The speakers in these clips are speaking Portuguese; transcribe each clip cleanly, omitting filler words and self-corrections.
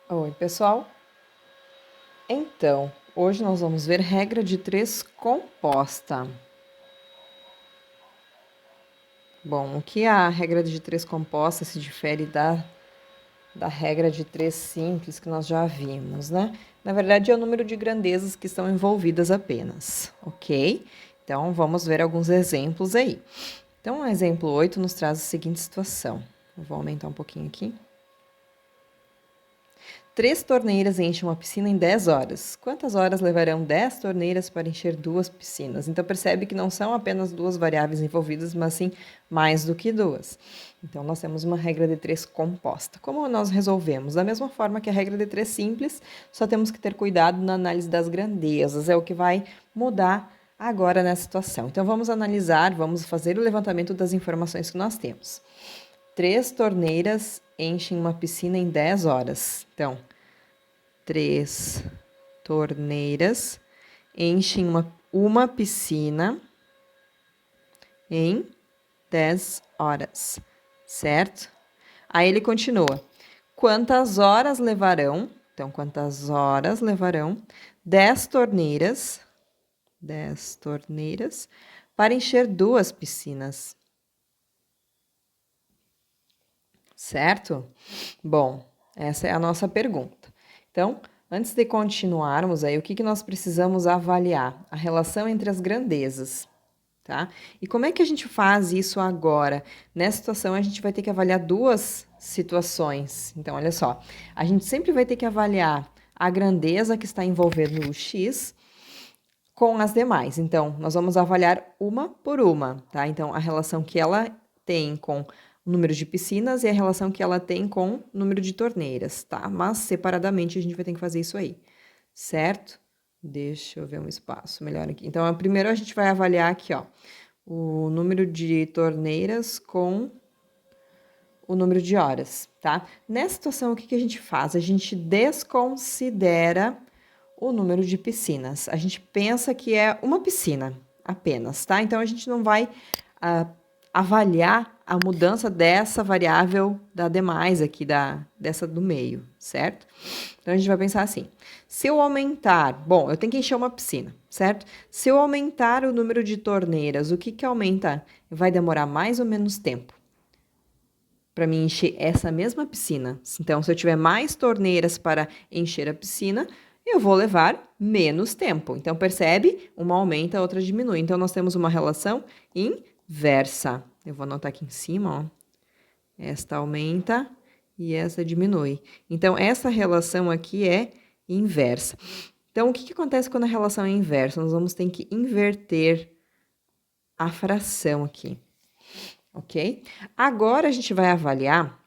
Oi, pessoal. Então, hoje nós vamos ver regra de 3 composta. Bom, o que a regra de 3 composta se difere da regra de 3 simples que nós já vimos, né? Na verdade, é o número de grandezas que estão envolvidas apenas, ok? Então, vamos ver alguns exemplos aí. Então, o exemplo 8 nos traz a seguinte situação. Eu vou aumentar um pouquinho aqui. 3 torneiras enchem uma piscina em 10 horas. Quantas horas levarão 10 torneiras para encher 2 piscinas? Então, percebe que não são apenas 2 variáveis envolvidas, mas sim mais do que 2. Então, nós temos uma regra de 3 composta. Como nós resolvemos? Da mesma forma que a regra de 3 simples, só temos que ter cuidado na análise das grandezas. É o que vai mudar agora nessa situação. Então, vamos analisar, vamos fazer o levantamento das informações que nós temos. 3 torneiras enchem uma piscina em 10 horas. Então, 3 torneiras enchem uma piscina em 10 horas, certo? Aí ele continua. Quantas horas levarão? Então, quantas horas levarão 10 torneiras para encher 2 piscinas? Certo? Bom, essa é a nossa pergunta. Então, antes de continuarmos aí, o que nós precisamos avaliar? A relação entre as grandezas, tá? E como é que a gente faz isso agora? Nessa situação, a gente vai ter que avaliar duas situações. Então, olha só, a gente sempre vai ter que avaliar a grandeza que está envolvendo o X com as demais. Então, nós vamos avaliar uma por uma, tá? Então, a relação que ela tem com o número de piscinas e a relação que ela tem com o número de torneiras, tá? Mas separadamente a gente vai ter que fazer isso aí, certo? Deixa eu ver um espaço melhor aqui. Então, primeiro a gente vai avaliar aqui, ó, o número de torneiras com o número de horas, tá? Nessa situação, o que a gente faz? A gente desconsidera o número de piscinas. A gente pensa que é uma piscina apenas, tá? Então, a gente não vai avaliar a mudança dessa variável da demais aqui, dessa do meio, certo? Então, a gente vai pensar assim, se eu aumentar... Bom, eu tenho que encher uma piscina, certo? Se eu aumentar o número de torneiras, o que aumenta? Vai demorar mais ou menos tempo para me encher essa mesma piscina. Então, se eu tiver mais torneiras para encher a piscina, eu vou levar menos tempo. Então, percebe? Uma aumenta, a outra diminui. Então, nós temos uma relação inversa. Eu vou anotar aqui em cima, ó. Esta aumenta e essa diminui. Então, essa relação aqui é inversa. Então, o que acontece quando a relação é inversa? Nós vamos ter que inverter a fração aqui, ok? Agora, a gente vai avaliar...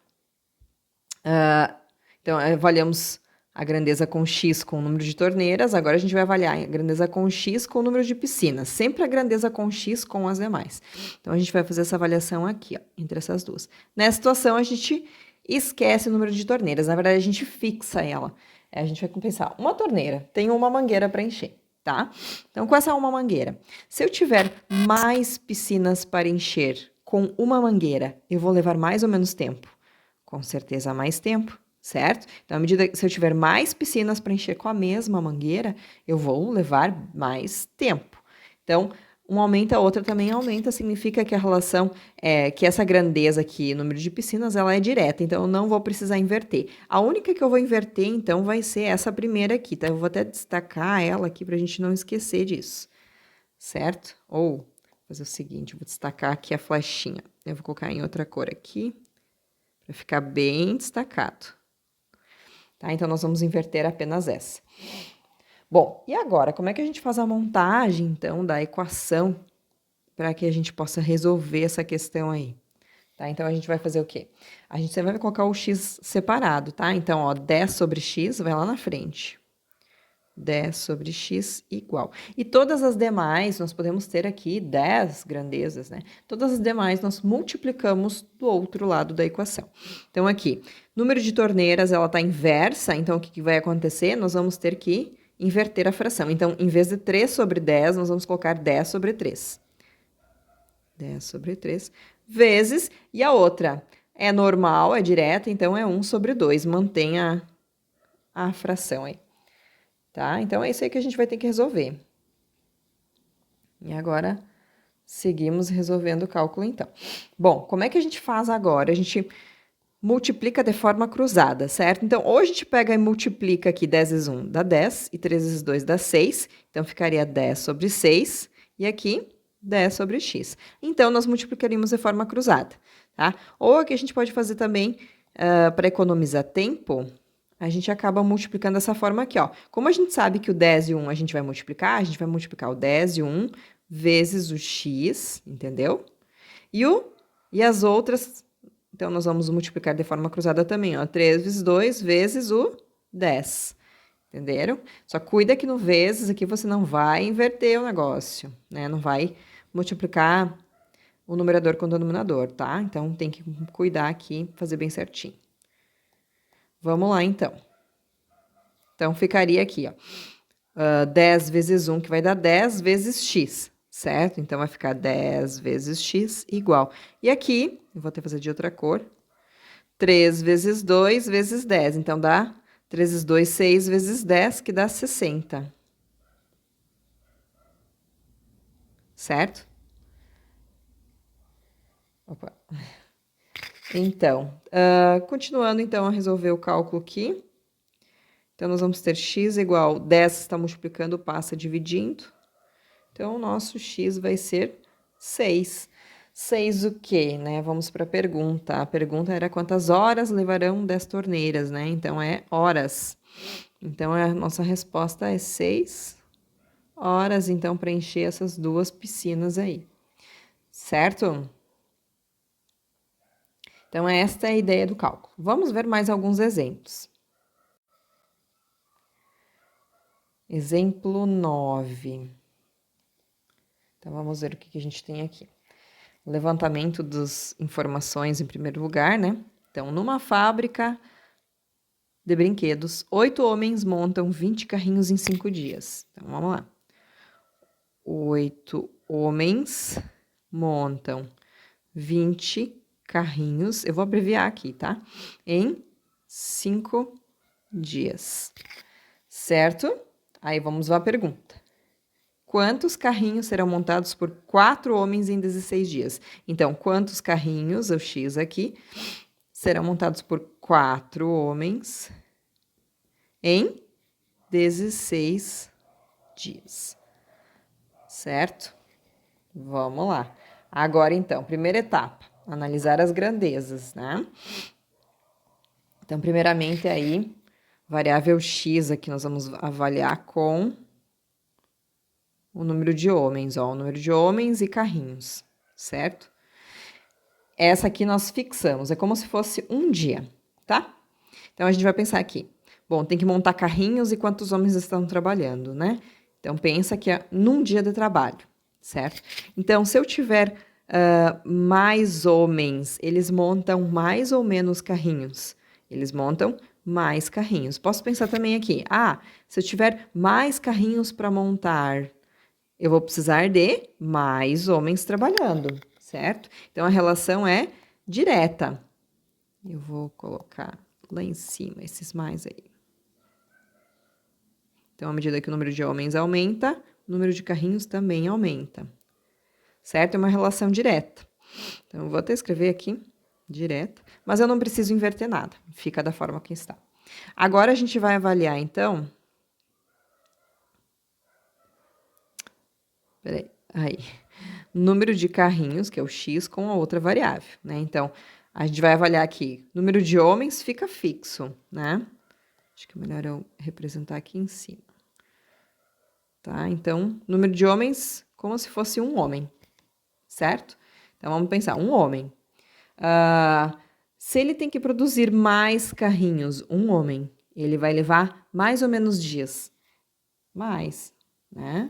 Então, avaliamos a grandeza com X com o número de torneiras, agora a gente vai avaliar a grandeza com X com o número de piscinas. Sempre a grandeza com X com as demais. Então, a gente vai fazer essa avaliação aqui, ó, entre essas duas. Nessa situação, a gente esquece o número de torneiras. Na verdade, a gente fixa ela. A gente vai pensar, uma torneira tem uma mangueira para encher, tá? Então, com essa uma mangueira, se eu tiver mais piscinas para encher com uma mangueira, eu vou levar mais ou menos tempo? Com certeza mais tempo, certo? Então, à medida que se eu tiver mais piscinas para encher com a mesma mangueira, eu vou levar mais tempo. Então, uma aumenta, a outra também aumenta, significa que a relação, que essa grandeza aqui, número de piscinas, ela é direta, então eu não vou precisar inverter. A única que eu vou inverter, então, vai ser essa primeira aqui, tá? Eu vou até destacar ela aqui para a gente não esquecer disso, certo? Ou fazer o seguinte, eu vou destacar aqui a flechinha. Eu vou colocar em outra cor aqui, para ficar bem destacado. Tá? Então, nós vamos inverter apenas essa. Bom, e agora, como é que a gente faz a montagem, então, da equação para que a gente possa resolver essa questão aí? Tá? Então, a gente vai fazer o quê? A gente vai colocar o x separado, tá? Então, ó, 10 sobre x vai lá na frente. 10 sobre x igual. E todas as demais, nós podemos ter aqui 10 grandezas, né? Todas as demais nós multiplicamos do outro lado da equação. Então, aqui, número de torneiras, ela está inversa, então o que vai acontecer? Nós vamos ter que inverter a fração. Então, em vez de 3 sobre 10, nós vamos colocar 10 sobre 3. 10 sobre 3 vezes, e a outra é normal, é direta, então é 1 sobre 2. Mantenha a fração aí, tá? Então, é isso aí que a gente vai ter que resolver. E agora, seguimos resolvendo o cálculo, então. Bom, como é que a gente faz agora? A gente multiplica de forma cruzada, certo? Então, ou a gente pega e multiplica aqui 10 vezes 1 dá 10, e 3 vezes 2 dá 6, então ficaria 10 sobre 6, e aqui 10 sobre x. Então, nós multiplicaríamos de forma cruzada, tá? Ou aqui a gente pode fazer também, para economizar tempo, a gente acaba multiplicando dessa forma aqui, ó. Como a gente sabe que o 10 e o 1 a gente vai multiplicar o 10 e o 1 vezes o x, entendeu? E as outras, então, nós vamos multiplicar de forma cruzada também, ó. 3 vezes 2 vezes o 10. Entenderam? Só cuida que no vezes aqui você não vai inverter o negócio, né? Não vai multiplicar o numerador com o denominador, tá? Então, tem que cuidar aqui, fazer bem certinho. Vamos lá, então. Então, ficaria aqui, ó. 10 vezes 1, que vai dar 10 vezes x, certo? Então, vai ficar 10 vezes x igual. E aqui, eu vou até fazer de outra cor, 3 vezes 2 vezes 10. Então, dá 3 vezes 2, 6 vezes 10, que dá 60. Certo? Opa. Então, continuando, então, a resolver o cálculo aqui. Então, nós vamos ter x igual 10 está multiplicando, passa dividindo. Então, o nosso x vai ser 6. 6 o quê, né? Vamos para a pergunta. A pergunta era quantas horas levarão 10 torneiras, né? Então, é horas. Então, a nossa resposta é 6 horas, então, para encher essas duas piscinas aí. Certo? Então, esta é a ideia do cálculo. Vamos ver mais alguns exemplos. Exemplo 9. Então, vamos ver o que a gente tem aqui. Levantamento das informações em primeiro lugar, né? Então, numa fábrica de brinquedos, 8 homens montam 20 carrinhos em 5 dias. Então, vamos lá. 8 homens montam 20 carrinhos, eu vou abreviar aqui, tá? Em 5 dias. Certo? Aí vamos à pergunta. Quantos carrinhos serão montados por 4 homens em 16 dias? Então, quantos carrinhos, o X aqui, serão montados por 4 homens em 16 dias? Certo? Vamos lá. Agora, então, primeira etapa, analisar as grandezas, né? Então, primeiramente, aí, variável x aqui nós vamos avaliar com o número de homens, ó, o número de homens e carrinhos, certo? Essa aqui nós fixamos, é como se fosse um dia, tá? Então, a gente vai pensar aqui. Bom, tem que montar carrinhos e quantos homens estão trabalhando, né? Então, pensa que é num dia de trabalho, certo? Então, se eu tiver mais homens, eles montam mais ou menos carrinhos? Eles montam mais carrinhos. Posso pensar também aqui, se eu tiver mais carrinhos para montar, eu vou precisar de mais homens trabalhando, certo? Então, a relação é direta. Eu vou colocar lá em cima esses mais aí. Então, à medida que o número de homens aumenta, o número de carrinhos também aumenta. Certo? É uma relação direta. Então, eu vou até escrever aqui, direta, mas eu não preciso inverter nada. Fica da forma que está. Agora, a gente vai avaliar, então... Peraí, aí. Número de carrinhos, que é o x, com a outra variável, né? Então, a gente vai avaliar aqui. Número de homens fica fixo, né? Acho que é melhor eu representar aqui em cima. Tá? Então, número de homens como se fosse um homem, certo? Então, vamos pensar, um homem. Se ele tem que produzir mais carrinhos, um homem, ele vai levar mais ou menos dias? Mais, né?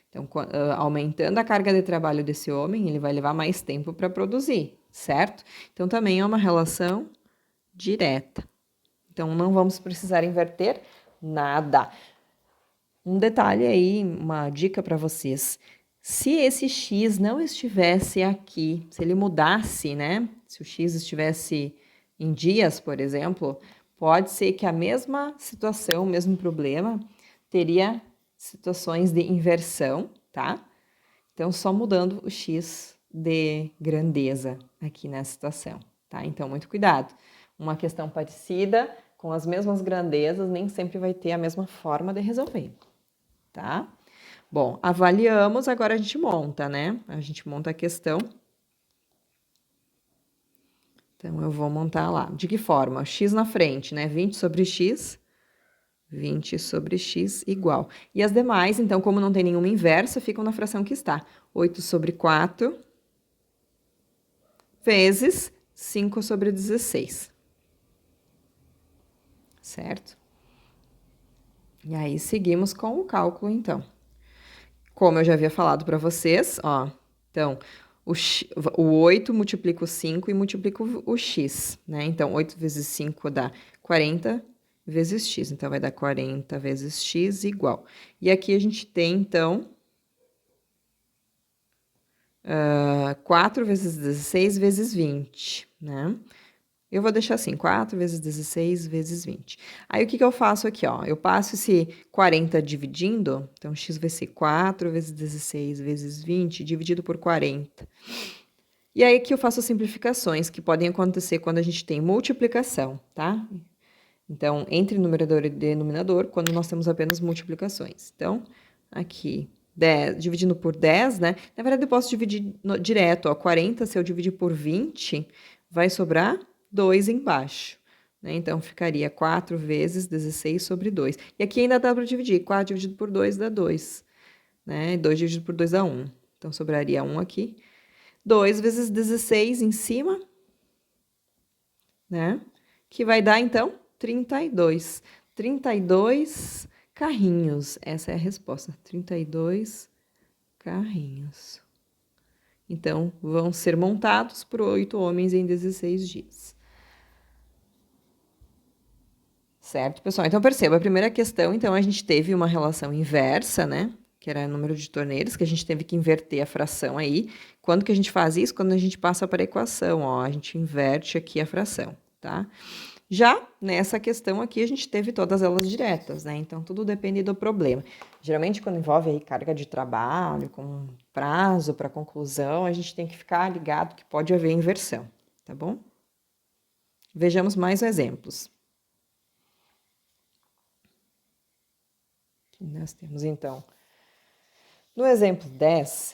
Então, aumentando a carga de trabalho desse homem, ele vai levar mais tempo para produzir, certo? Então, também é uma relação direta. Então, não vamos precisar inverter nada. Um detalhe aí, uma dica para vocês. Se esse x não estivesse aqui, se ele mudasse, né? Se o x estivesse em dias, por exemplo, Pode ser que a mesma situação, o mesmo problema, teria situações de inversão, tá? Então, só mudando o x de grandeza aqui nessa situação, tá? Então, muito cuidado. Uma questão parecida, com as mesmas grandezas, nem sempre vai ter a mesma forma de resolver, tá? Bom, avaliamos, agora a gente monta, né? A gente monta a questão. Então, eu vou montar lá. De que forma? X na frente, né? 20 sobre x, 20 sobre x igual. E as demais, então, como não tem nenhuma inversa, ficam na fração que está. 8 sobre 4 vezes 5 sobre 16. Certo? E aí, seguimos com o cálculo, então. Como eu já havia falado para vocês, ó. Então, o 8 multiplica o 5 e multiplica o x, né? Então, 8 vezes 5 dá 40 vezes x. Então, vai dar 40 vezes x igual. E aqui a gente tem, então, 4 vezes 16 vezes 20, né? Eu vou deixar assim, 4 vezes 16 vezes 20. Aí, o que eu faço aqui, ó? Eu passo esse 40 dividindo, então, x vai ser 4 vezes 16 vezes 20 dividido por 40. E aí, aqui eu faço simplificações que podem acontecer quando a gente tem multiplicação, tá? Então, entre numerador e denominador, quando nós temos apenas multiplicações. Então, aqui, 10, dividindo por 10, né? Na verdade, eu posso dividir direto, ó. 40, se eu dividir por 20, vai sobrar 2 embaixo, né? Então, ficaria 4 vezes 16 sobre 2. E aqui ainda dá para dividir. 4 dividido por 2 dá 2, né? 2 dividido por 2 dá 1. Então, sobraria 1 aqui. 2 vezes 16 em cima, né? Que vai dar, então, 32. 32 carrinhos. Essa é a resposta. 32 carrinhos. Então, vão ser montados por 8 homens em 16 dias. Certo, pessoal? Então, perceba, a primeira questão, então, a gente teve uma relação inversa, né? Que era o número de torneiras, que a gente teve que inverter a fração aí. Quando que a gente faz isso? Quando a gente passa para a equação, ó. A gente inverte aqui a fração, tá? Já nessa questão aqui, a gente teve todas elas diretas, né? Então, tudo depende do problema. Geralmente, quando envolve aí carga de trabalho, com prazo para conclusão, a gente tem que ficar ligado que pode haver inversão, tá bom? Vejamos mais exemplos. Aqui nós temos, então, no exemplo 10,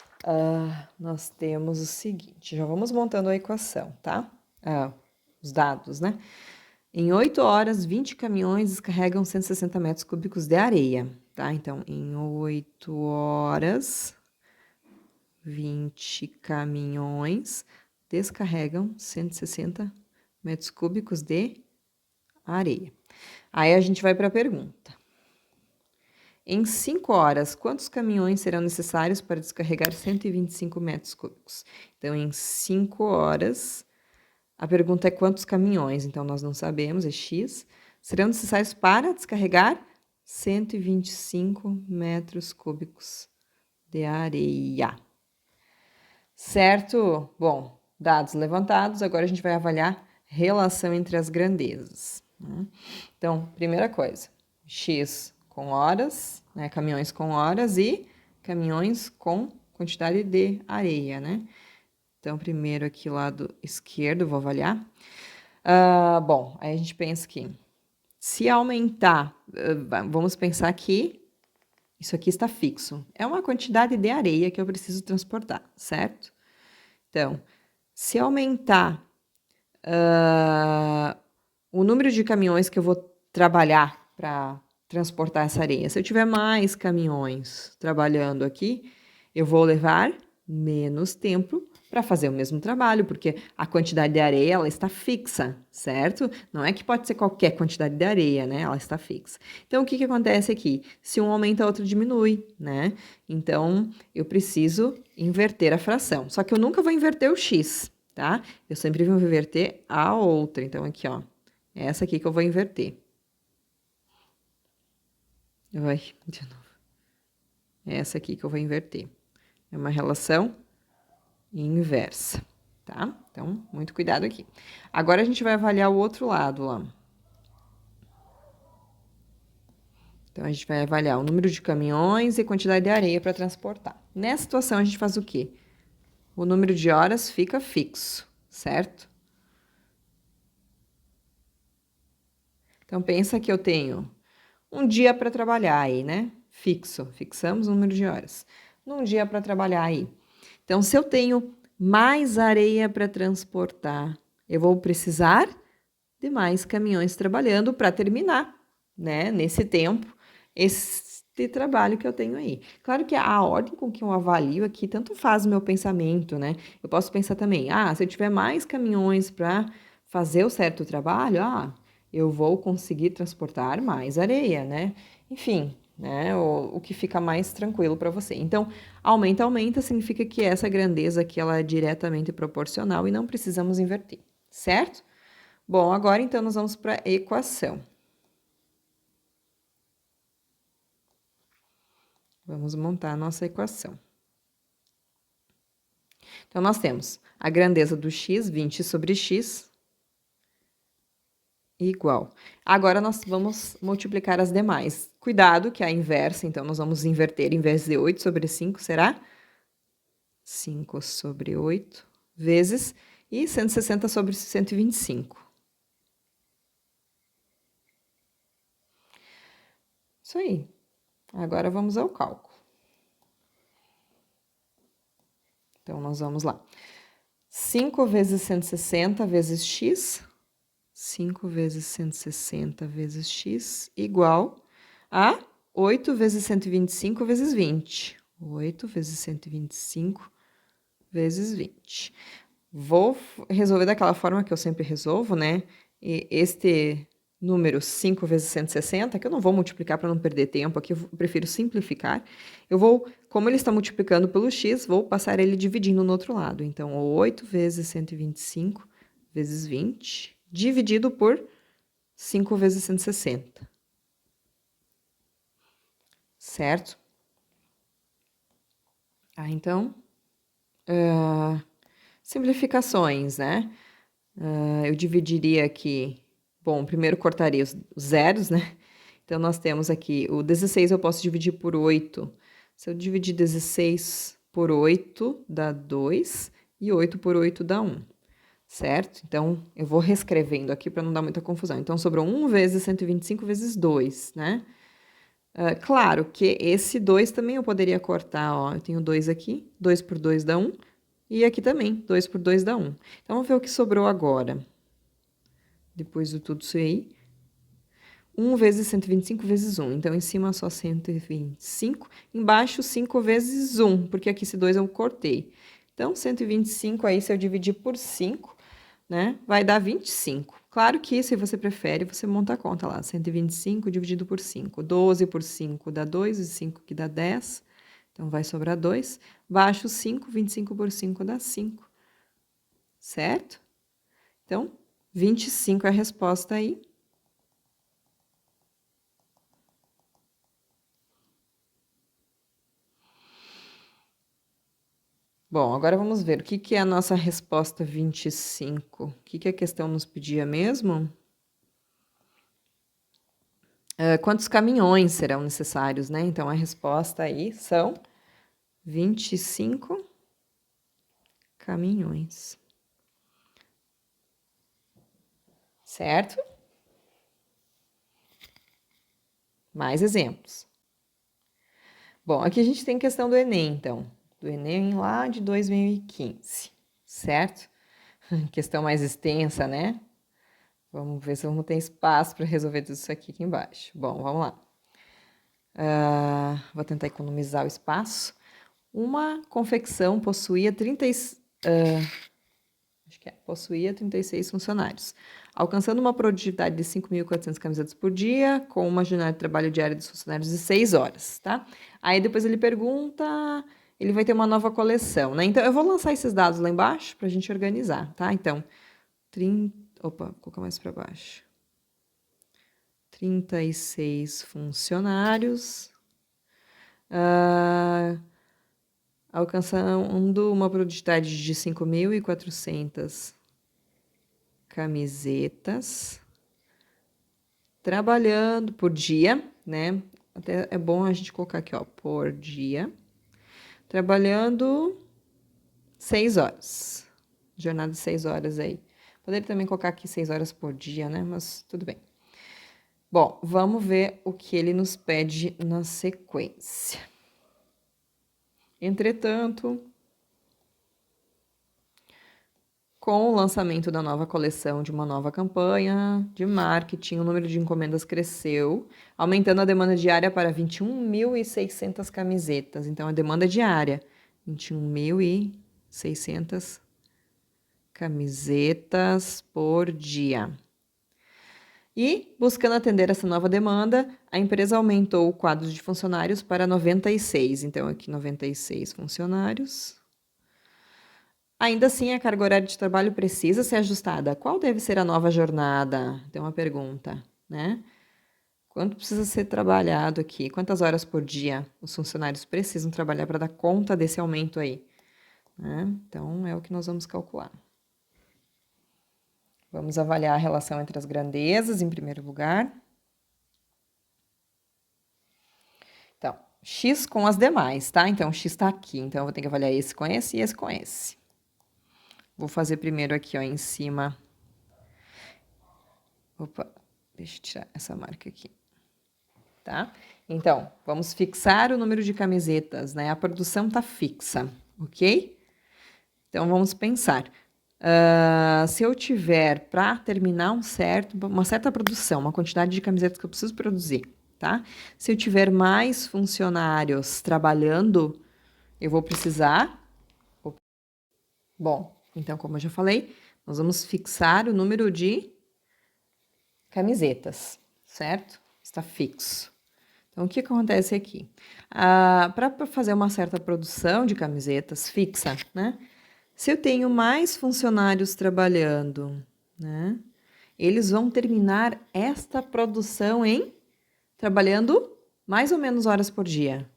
nós temos o seguinte, já vamos montando a equação, tá? Os dados, né? Em 8 horas, 20 caminhões descarregam 160 metros cúbicos de areia, tá? Então, em 8 horas, 20 caminhões descarregam 160 metros cúbicos de areia. Aí a gente vai para a pergunta. Em 5 horas, quantos caminhões serão necessários para descarregar 125 metros cúbicos? Então, em 5 horas, a pergunta é quantos caminhões, então nós não sabemos, é X, serão necessários para descarregar 125 metros cúbicos de areia. Certo? Bom, dados levantados, agora a gente vai avaliar relação entre as grandezas, né? Então, primeira coisa, X com horas, né? Caminhões com horas e caminhões com quantidade de areia, né? Então, primeiro aqui, lado esquerdo, vou avaliar. Bom, aí a gente pensa que se aumentar, vamos pensar que isso aqui está fixo. É uma quantidade de areia que eu preciso transportar, certo? Então, se aumentar o número de caminhões que eu vou trabalhar para transportar essa areia, se eu tiver mais caminhões trabalhando aqui, eu vou levar menos tempo para fazer o mesmo trabalho, porque a quantidade de areia ela está fixa, certo? Não é que pode ser qualquer quantidade de areia, né? Ela está fixa. Então, o que acontece aqui? Se um aumenta, outro diminui, né? Então, eu preciso inverter a fração. Só que eu nunca vou inverter o x, tá? Eu sempre vou inverter a outra. Então, aqui, ó. É essa aqui que eu vou inverter. Vai, de novo. É essa aqui que eu vou inverter. É uma relação inversa, tá? Então, muito cuidado aqui. Agora, a gente vai avaliar o outro lado, ó. Então, a gente vai avaliar o número de caminhões e quantidade de areia para transportar. Nessa situação, a gente faz o quê? O número de horas fica fixo, certo? Então, pensa que eu tenho um dia para trabalhar aí, né? Fixamos o número de horas. Num dia para trabalhar aí. Então, se eu tenho mais areia para transportar, eu vou precisar de mais caminhões trabalhando para terminar, né? Nesse tempo, este trabalho que eu tenho aí. Claro que a ordem com que eu avalio aqui tanto faz o meu pensamento, né? Eu posso pensar também, se eu tiver mais caminhões para fazer o certo trabalho, eu vou conseguir transportar mais areia, né? Enfim, né? O que fica mais tranquilo para você. Então, aumenta, significa que essa grandeza aqui ela é diretamente proporcional e não precisamos inverter, certo? Bom, agora então nós vamos para a equação. Vamos montar a nossa equação. Então, nós temos a grandeza do x, 20 sobre x, igual. Agora, nós vamos multiplicar as demais. Cuidado que é a inversa, então, nós vamos inverter. Em vez de 8 sobre 5, será 5 sobre 8 vezes e 160 sobre 125. Isso aí. Agora, vamos ao cálculo. Então, nós vamos lá. 5 vezes 160 vezes x, 5 vezes 160 vezes x, igual a 8 vezes 125 vezes 20. 8 vezes 125 vezes 20. Vou resolver daquela forma que eu sempre resolvo, né? E este número 5 vezes 160, que eu não vou multiplicar para não perder tempo aqui, eu prefiro simplificar. Eu vou, como ele está multiplicando pelo x, vou passar ele dividindo no outro lado. Então, 8 vezes 125 vezes 20, dividido por 5 vezes 160. Certo? Então, simplificações, né? Eu dividiria aqui. Bom, primeiro cortaria os zeros, né? Então, nós temos aqui o 16 eu posso dividir por 8. Se eu dividir 16 por 8, dá 2, e 8 por 8 dá 1, certo? Então, eu vou reescrevendo aqui para não dar muita confusão. Então, sobrou 1 vezes 125 vezes 2, né? Claro que esse 2 também eu poderia cortar, ó. Eu tenho 2 aqui, 2 por 2 dá 1, e aqui também, 2 por 2 dá 1. Então, vamos ver o que sobrou agora. Depois de tudo isso aí. 1 vezes 125 vezes 1. Então, em cima só 125. Embaixo, 5 vezes 1, porque aqui esse 2 eu cortei. Então, 125 aí, se eu dividir por 5, né, vai dar 25. Claro que, se você prefere, você monta a conta lá. 125 dividido por 5. 12 por 5 dá 2, e 5 que dá 10. Então, vai sobrar 2. Baixo 5, 25 por 5 dá 5. Certo? Então, 25 é a resposta aí. Bom, agora vamos ver o que é a nossa resposta 25. O que a questão nos pedia mesmo? Quantos caminhões serão necessários, né? Então, a resposta aí são 25 caminhões. Certo? Mais exemplos. Bom, aqui a gente tem questão do Enem, então. Do Enem lá de 2015, certo? Questão mais extensa, né? Vamos ver se vamos ter espaço para resolver tudo isso aqui embaixo. Bom, vamos lá. Vou tentar economizar o espaço. Uma confecção possuía 36 funcionários, alcançando uma produtividade de 5.400 camisetas por dia, com uma jornada de trabalho diária dos funcionários de 6 horas, tá? Aí depois ele pergunta, ele vai ter uma nova coleção, né? Então, eu vou lançar esses dados lá embaixo para a gente organizar, tá? Então, vou colocar mais para baixo. 36 funcionários, alcançando uma produtividade de 5.400 camisetas, trabalhando por dia, né? até é bom a gente colocar aqui, ó, por dia, trabalhando 6 horas. Jornada de 6 horas aí. Poderia também colocar aqui 6 horas por dia, né? Mas tudo bem. Bom, vamos ver o que ele nos pede na sequência. Entretanto, com o lançamento da nova coleção de uma nova campanha de marketing, o número de encomendas cresceu, aumentando a demanda diária para 21.600 camisetas. Então, a demanda diária, 21.600 camisetas por dia. E, buscando atender essa nova demanda, a empresa aumentou o quadro de funcionários para 96. Então, aqui 96 funcionários. Ainda assim, a carga horária de trabalho precisa ser ajustada. Qual deve ser a nova jornada? Tem uma pergunta, né? Quanto precisa ser trabalhado aqui? Quantas horas por dia os funcionários precisam trabalhar para dar conta desse aumento aí? Né? Então, é o que nós vamos calcular. Vamos avaliar a relação entre as grandezas, em primeiro lugar. Então, x com as demais, tá? Então, x está aqui. Então, eu vou ter que avaliar esse com esse e esse com esse. Vou fazer primeiro aqui, ó, em cima. Opa, deixa eu tirar essa marca aqui. Tá? Então, vamos fixar o número de camisetas, né? A produção tá fixa, ok? Então, vamos pensar. Se eu tiver para terminar uma certa produção, uma quantidade de camisetas que eu preciso produzir, tá? Se eu tiver mais funcionários trabalhando, eu vou precisar. Bom, então, como eu já falei, nós vamos fixar o número de camisetas, certo? Está fixo. Então, o que acontece aqui? Para fazer uma certa produção de camisetas fixa, né? Se eu tenho mais funcionários trabalhando, né? Eles vão terminar esta produção trabalhando mais ou menos horas por dia?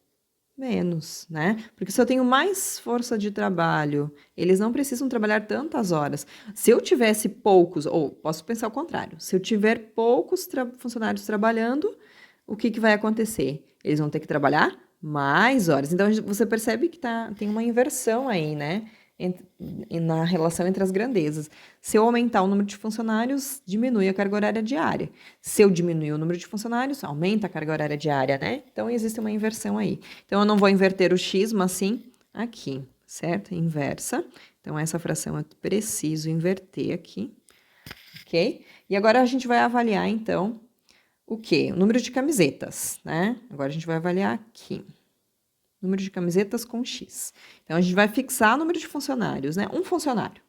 Menos, né? Porque se eu tenho mais força de trabalho, eles não precisam trabalhar tantas horas. Se eu tivesse poucos, ou posso pensar o contrário, se eu tiver poucos funcionários trabalhando, o que vai acontecer? Eles vão ter que trabalhar mais horas. Então, você percebe que tem uma inversão aí, né? Na relação entre as grandezas. Se eu aumentar o número de funcionários, diminui a carga horária diária. Se eu diminuir o número de funcionários, aumenta a carga horária diária, né? Então, existe uma inversão aí. Então, eu não vou inverter o x, mas sim aqui, certo? Inversa. Então, essa fração eu preciso inverter aqui, ok? E agora a gente vai avaliar, então, o quê? O número de camisetas, né? Agora a gente vai avaliar aqui. Número de camisetas com X. Então, a gente vai fixar o número de funcionários, né? Um funcionário,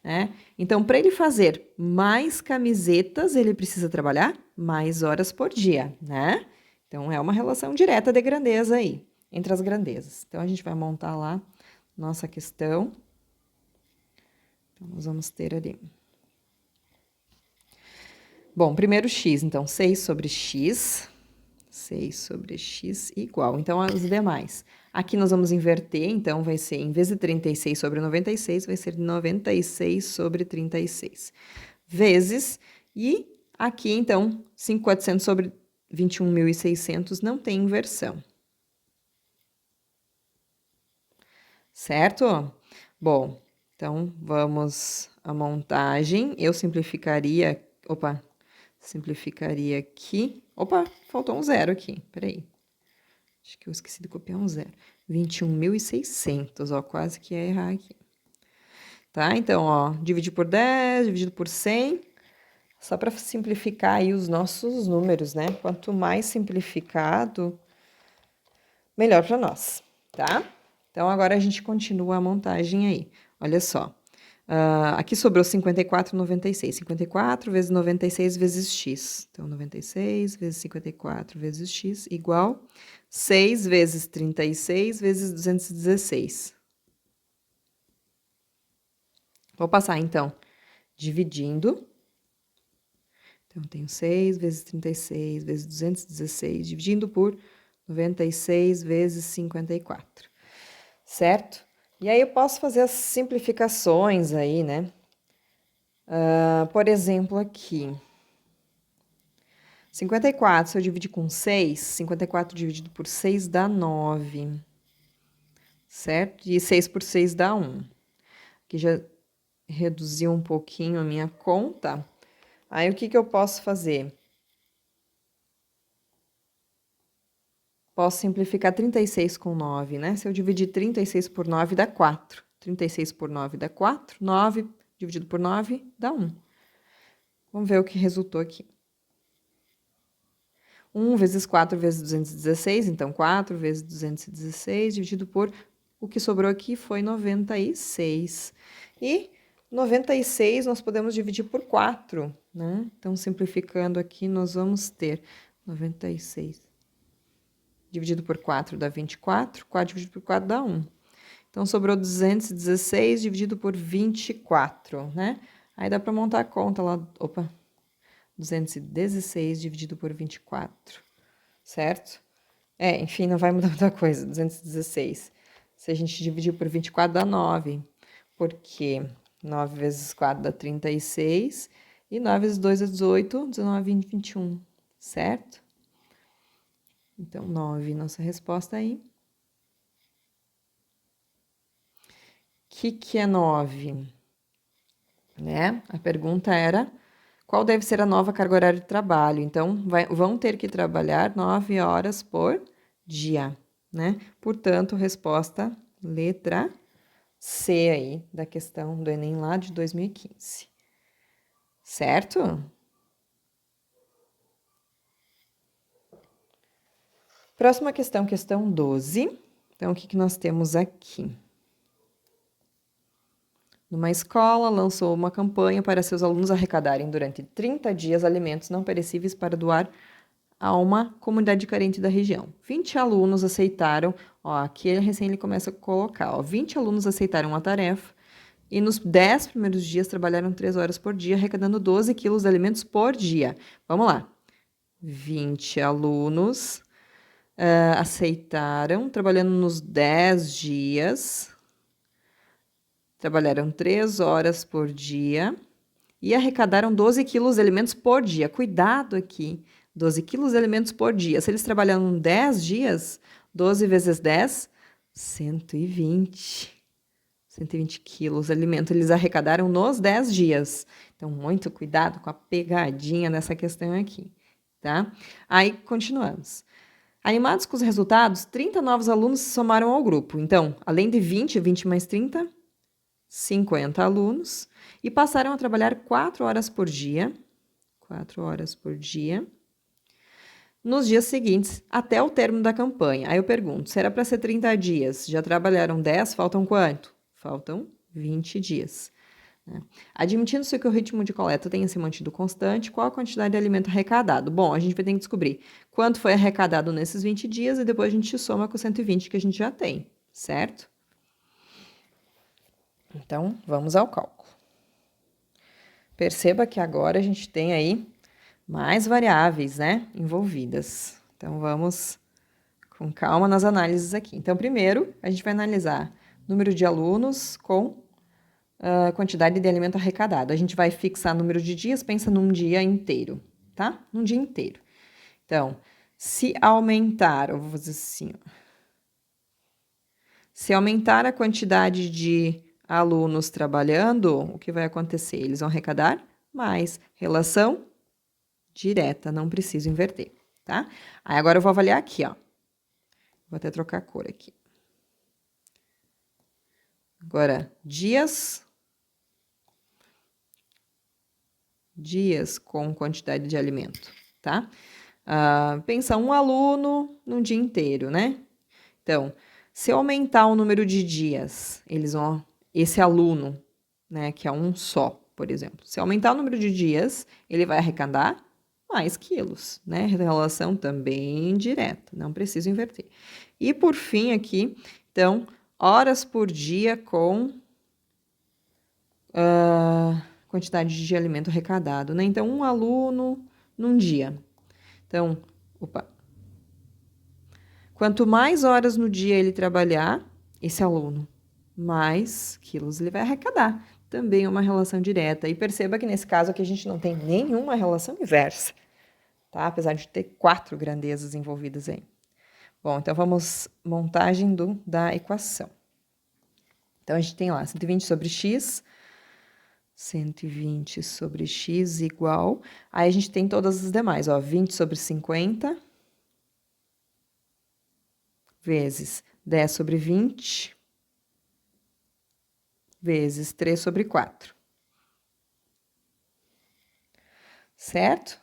né? Então, para ele fazer mais camisetas, ele precisa trabalhar mais horas por dia, né? Então, é uma relação direta de grandeza aí, entre as grandezas. Então, a gente vai montar lá nossa questão. Então, nós vamos ter ali. Bom, primeiro x, então, 6 sobre x. 6 sobre x igual. Então, as demais. Aqui nós vamos inverter, então vai ser, em vez de 36 sobre 96, vai ser 96 sobre 36. Vezes, e aqui, então, 5.400 sobre 21.600 não tem inversão. Certo? Bom, então, vamos à montagem. Eu simplificaria... Opa, simplificaria aqui. Opa, faltou um zero aqui, peraí. Acho que eu esqueci de copiar um zero. 21.600, ó, quase que ia errar aqui. Tá? Então, ó, dividir por 10, dividido por 100, só para simplificar aí os nossos números, né? Quanto mais simplificado, melhor para nós, tá? Então, agora a gente continua a montagem aí. Olha só. Aqui sobrou 54,96. 54 vezes 96 vezes x. Então, 96 vezes 54 vezes x igual 6 vezes 36 vezes 216. Vou passar, então, dividindo. Então, tenho 6 vezes 36 vezes 216, dividindo por 96 vezes 54. Certo? E aí, eu posso fazer as simplificações aí, né? Por exemplo, aqui. 54, se eu dividir com 6, 54 dividido por 6 dá 9, certo? E 6 por 6 dá 1. Aqui já reduziu um pouquinho a minha conta. Aí, o que que eu posso fazer? Posso simplificar 36 com 9, né? Se eu dividir 36 por 9, dá 4. 36 por 9 dá 4. 9 dividido por 9 dá 1. Vamos ver o que resultou aqui. 1 vezes 4 vezes 216, então 4 vezes 216 dividido por... O que sobrou aqui foi 96. E 96 nós podemos dividir por 4, né? Então, simplificando aqui, nós vamos ter 96 dividido por 4 dá 24, 4 dividido por 4 dá 1. Então, sobrou 216 dividido por 24, né? Aí dá para montar a conta lá, 216 dividido por 24, certo? Enfim, não vai mudar muita coisa, 216. Se a gente dividir por 24 dá 9, porque 9 vezes 4 dá 36, e 9 vezes 2 é 18, 19, 20, 21, certo? Então, 9, nossa resposta aí. O que é 9? Né? A pergunta era, qual deve ser a nova carga horária de trabalho? Então, vão ter que trabalhar 9 horas por dia, né? Portanto, resposta letra C aí, da questão do Enem lá de 2015. Certo? Próxima questão, questão 12. Então, o que nós temos aqui? Numa escola, lançou uma campanha para seus alunos arrecadarem durante 30 dias alimentos não perecíveis para doar a uma comunidade carente da região. 20 alunos aceitaram, aqui ele começa a colocar, 20 alunos aceitaram a tarefa e nos 10 primeiros dias trabalharam 3 horas por dia, arrecadando 12 quilos de alimentos por dia. Vamos lá. 20 alunos aceitaram, trabalhando nos 10 dias, trabalharam 3 horas por dia e arrecadaram 12 quilos de alimentos por dia. Cuidado aqui, 12 quilos de alimentos por dia. Se eles trabalharam 10 dias, 12 vezes 10, 120. 120 quilos de alimento eles arrecadaram nos 10 dias. Então, muito cuidado com a pegadinha nessa questão aqui, tá? Aí, continuamos. Animados com os resultados, 30 novos alunos se somaram ao grupo. Então, além de 20 mais 30, 50 alunos, e passaram a trabalhar 4 horas por dia, 4 horas por dia, nos dias seguintes, até o término da campanha. Aí eu pergunto, se era para ser 30 dias, já trabalharam 10, faltam quanto? Faltam 20 dias. Né? Admitindo-se que o ritmo de coleta tenha se mantido constante, qual a quantidade de alimento arrecadado? Bom, a gente vai ter que descobrir quanto foi arrecadado nesses 20 dias e depois a gente soma com 120 que a gente já tem, certo? Então, vamos ao cálculo. Perceba que agora a gente tem aí mais variáveis, né, envolvidas. Então, vamos com calma nas análises aqui. Então, primeiro, a gente vai analisar número de alunos com quantidade de alimento arrecadado. A gente vai fixar número de dias, pensa num dia inteiro, tá? Num dia inteiro. Então, se aumentar, eu vou fazer assim, se aumentar a quantidade de alunos trabalhando, o que vai acontecer? Eles vão arrecadar mais. Relação direta, não preciso inverter, tá? Aí agora eu vou avaliar aqui, ó. Vou até trocar a cor aqui. Agora, dias com quantidade de alimento, tá? Pensa um aluno num dia inteiro, né? Então, se eu aumentar o número de dias, esse aluno, né, que é um só, por exemplo, se aumentar o número de dias, ele vai arrecadar mais quilos, né? Relação também direta, não preciso inverter. E por fim aqui, então, horas por dia com quantidade de alimento arrecadado, né? Então, um aluno num dia. Então, quanto mais horas no dia ele trabalhar, esse aluno, mais quilos ele vai arrecadar. Também é uma relação direta. E perceba que nesse caso aqui a gente não tem nenhuma relação inversa, tá? Apesar de ter 4 grandezas envolvidas aí. Bom, então vamos montagem da equação. Então, a gente tem lá 120 sobre x, 120 sobre x igual. Aí, a gente tem todas as demais, ó, 20 sobre 50 vezes 10 sobre 20 vezes 3 sobre 4. Certo?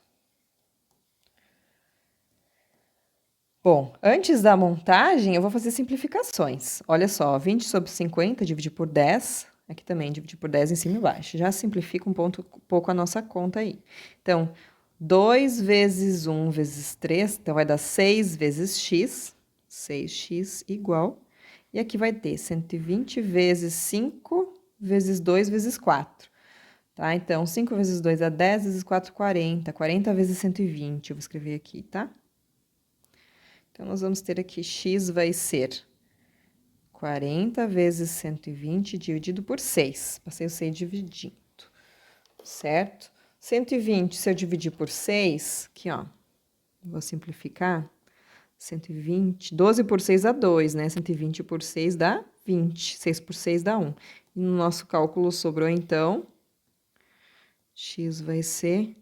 Bom, antes da montagem, eu vou fazer simplificações. Olha só, 20 sobre 50 dividir por 10, aqui também dividir por 10 em cima e embaixo. Já simplifica um pouco a nossa conta aí. Então, 2 vezes 1 vezes 3, então vai dar 6 vezes x, 6x igual. E aqui vai ter 120 vezes 5 vezes 2 vezes 4. Tá? Então, 5 vezes 2 é 10, vezes 4, 40. 40 vezes 120, eu vou escrever aqui, tá? Então, nós vamos ter aqui x vai ser 40 vezes 120 dividido por 6. Passei o 6 dividindo, certo? 120, se eu dividir por 6, aqui, ó, vou simplificar. 120, 12 por 6 dá 2, né? 120 por 6 dá 20, 6 por 6 dá 1. E no nosso cálculo sobrou, então, x vai ser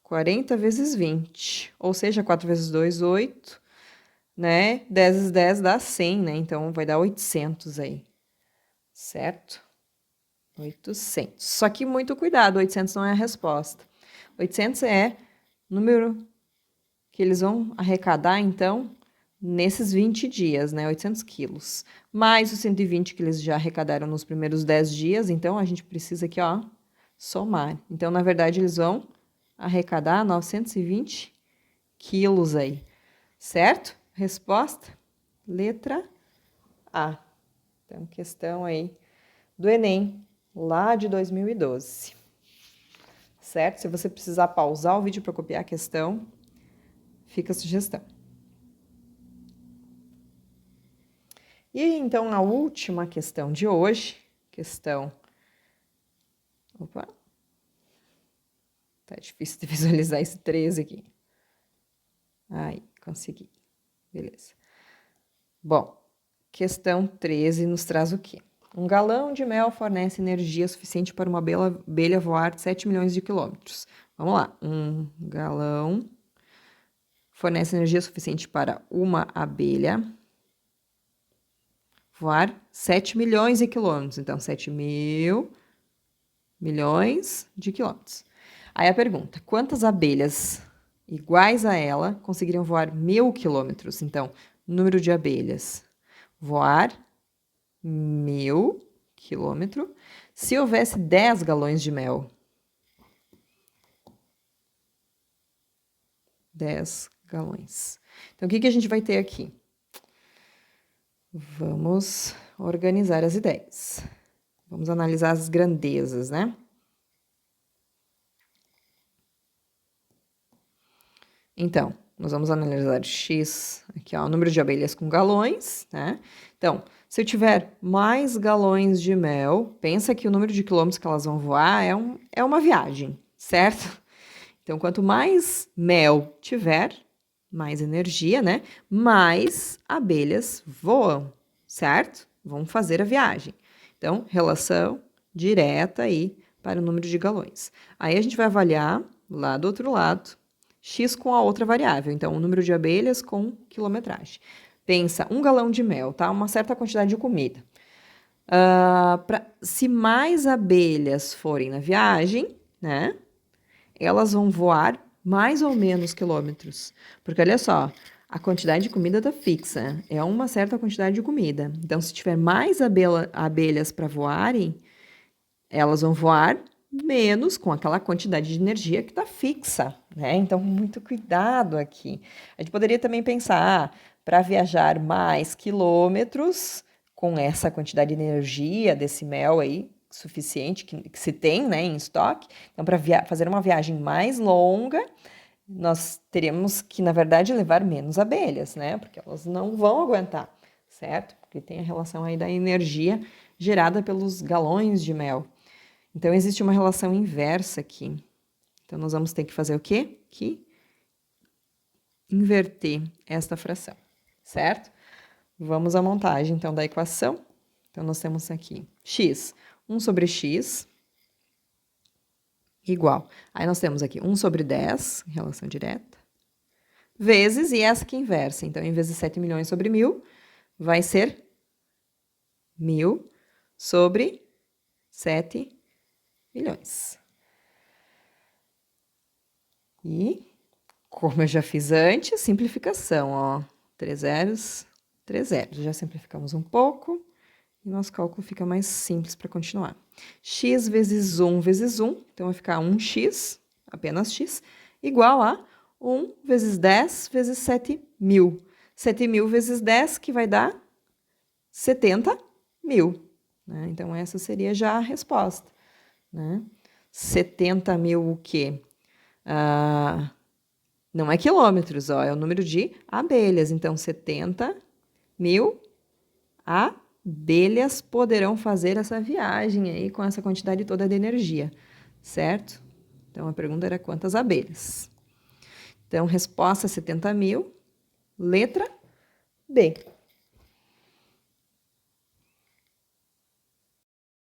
40 vezes 20, ou seja, 4 vezes 2, 8, né? 10 vezes 10 dá 100, né? Então, vai dar 800 aí, certo? 800. Só que muito cuidado, 800 não é a resposta. 800 é o número que eles vão arrecadar, então, nesses 20 dias, né? 800 quilos. Mais os 120 que eles já arrecadaram nos primeiros 10 dias, então, a gente precisa aqui, ó, somar. Então, na verdade, eles vão arrecadar 920 quilos aí, certo? Resposta, letra A. Então, questão aí do Enem, lá de 2012. Certo? Se você precisar pausar o vídeo para copiar a questão, fica a sugestão. E então, a última questão de hoje, questão... Opa! Tá difícil de visualizar esse 13 aqui. Aí, consegui. Beleza. Bom, questão 13 nos traz o quê? Um galão de mel fornece energia suficiente para uma abelha voar 7 milhões de quilômetros. Vamos lá. Um galão fornece energia suficiente para uma abelha voar 7 milhões de quilômetros. Então, 7 mil milhões de quilômetros. Aí a pergunta, quantas abelhas iguais a ela conseguiriam voar 1.000 quilômetros? Então, número de abelhas. Voar 1.000 quilômetros se houvesse 10 galões de mel. 10 galões. Então, o que a gente vai ter aqui? Vamos organizar as ideias. Vamos analisar as grandezas, né? Então, nós vamos analisar x, aqui ó, o número de abelhas com galões, né? Então, se eu tiver mais galões de mel, pensa que o número de quilômetros que elas vão voar é uma viagem, certo? Então, quanto mais mel tiver, mais energia, né? Mais abelhas voam, certo? Vão fazer a viagem. Então, relação direta aí para o número de galões. Aí a gente vai avaliar lá do outro lado x com a outra variável, então o número de abelhas com quilometragem. Pensa, 1 galão de mel, tá? Uma certa quantidade de comida. Se mais abelhas forem na viagem, né? Elas vão voar mais ou menos quilômetros. Porque olha só, a quantidade de comida tá fixa, é uma certa quantidade de comida. Então, se tiver mais abelhas para voarem, elas vão voar menos com aquela quantidade de energia que está fixa, né? Então, muito cuidado aqui. A gente poderia também pensar, para viajar mais quilômetros com essa quantidade de energia desse mel aí, suficiente, que se tem, né, em estoque. Então, para fazer uma viagem mais longa, nós teríamos que, na verdade, levar menos abelhas, né? Porque elas não vão aguentar, certo? Porque tem a relação aí da energia gerada pelos galões de mel. Então, existe uma relação inversa aqui. Então, nós vamos ter que fazer o quê? Que inverter esta fração, certo? Vamos à montagem, então, da equação. Então, nós temos aqui x, 1 sobre x, igual. Aí, nós temos aqui 1 sobre 10, em relação direta, vezes, e essa aqui inversa. Então, em vez de 7 milhões sobre 1.000, vai ser 1.000 sobre 7 milhões. E, como eu já fiz antes, simplificação, ó. 3 zeros, 3 zeros. Já simplificamos um pouco e nosso cálculo fica mais simples para continuar. X vezes 1 vezes 1, então vai ficar 1x, apenas x, igual a 1 vezes 10 vezes 7.000. 7.000 vezes 10, que vai dar 70.000. Né? Então, essa seria já a resposta. Né? 70.000 o quê? Não é quilômetros, ó, é o número de abelhas. Então, 70.000 abelhas poderão fazer essa viagem aí com essa quantidade toda de energia, certo? Então, a pergunta era quantas abelhas? Então, resposta 70.000, letra B.